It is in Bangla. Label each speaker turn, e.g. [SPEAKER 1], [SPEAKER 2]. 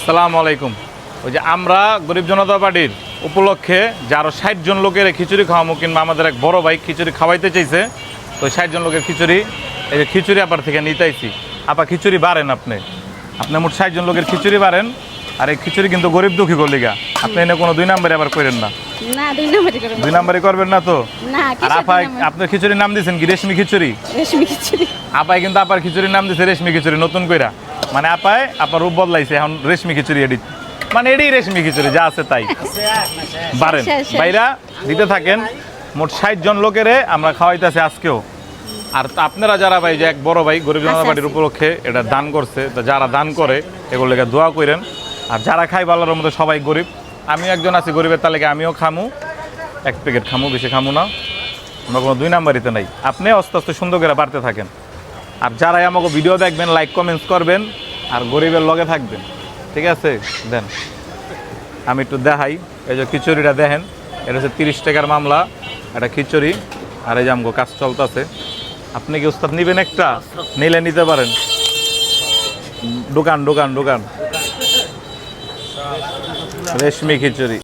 [SPEAKER 1] আসসালামু আলাইকুম। ওই যে আমরা গরিব জনতা পার্টির উপলক্ষে যে আরও 60 জন লোকের খিচুড়ি খাওয়ামো, কিংবা আমাদের এক বড় ভাই খিচুড়ি খাওয়াইতে চাইছে, তো 60 জন লোকের খিচুড়ি, এই যে খিচুড়ি আপার থেকে নিতেছি। আপা খিচুড়ি বাড়েন, আপনি মোট 60 জন লোকের খিচুড়ি বাড়েন। আর এই খিচুড়ি কিন্তু গরিব দুঃখী গলিগা, আপনি এনে কোনো 2 নাম্বারে আবার করেন না।
[SPEAKER 2] না 2 নাম্বারই
[SPEAKER 1] করবেন না তো।
[SPEAKER 2] না,
[SPEAKER 1] আর আপা আপনার খিচুড়ির নাম দিয়েছেন কি? রেশমি খিচুড়ি।
[SPEAKER 2] রেশমি খিচুড়ি।
[SPEAKER 1] আপাই কিন্তু আপার খিচুড়ির নাম দিয়েছে রেশমি খিচুড়ি নতুন কইরা। মানে আপায় আপার রূপ বদলাইছে, এখন রেশমি খিচুড়ি এডিট, মানে এডি রেশমি খিচুড়ি যা আছে তাই। বাড়েন বাইরা দিতে থাকেন। মোট 60 জন লোকেরে আমরা খাওয়াইতেছি আজকেও। আর আপনারা যারা ভাই, যে এক বড় ভাই গরিব জনতা পার্টির উপলক্ষে এটা দান করছে, তো যারা দান করে এগুলোকে দোয়া করেন। আর যারা খাই আল্লাহর মধ্যে সবাই গরিব, আমিও একজন আছি গরিবের তালিকায়, আমিও খামু, 1 প্যাকেট খামু, বেশি খামু না। আমরা কোনো 2 নাম্বারিতে নাই। আপনি আস্তে আস্তে সুন্দর করে বাড়তে থাকেন। আর যারাই আমাকে ভিডিও দেখবেন লাইক কমেন্টস করবেন, আর গরিবের লগে থাকবেন, ঠিক আছে? দেন আমি একটু দেখাই। এই যে খিচুড়িটা দেখেন, এটা হচ্ছে 30 টাকার মামলা, এটা খিচুড়ি। আর এই যে আমগো কাজ চলতেছে। আপনি কি উস্তাদ নিবেন? একটা নিলে নিতে পারেন। দোকান রেশমি খিচুড়ি।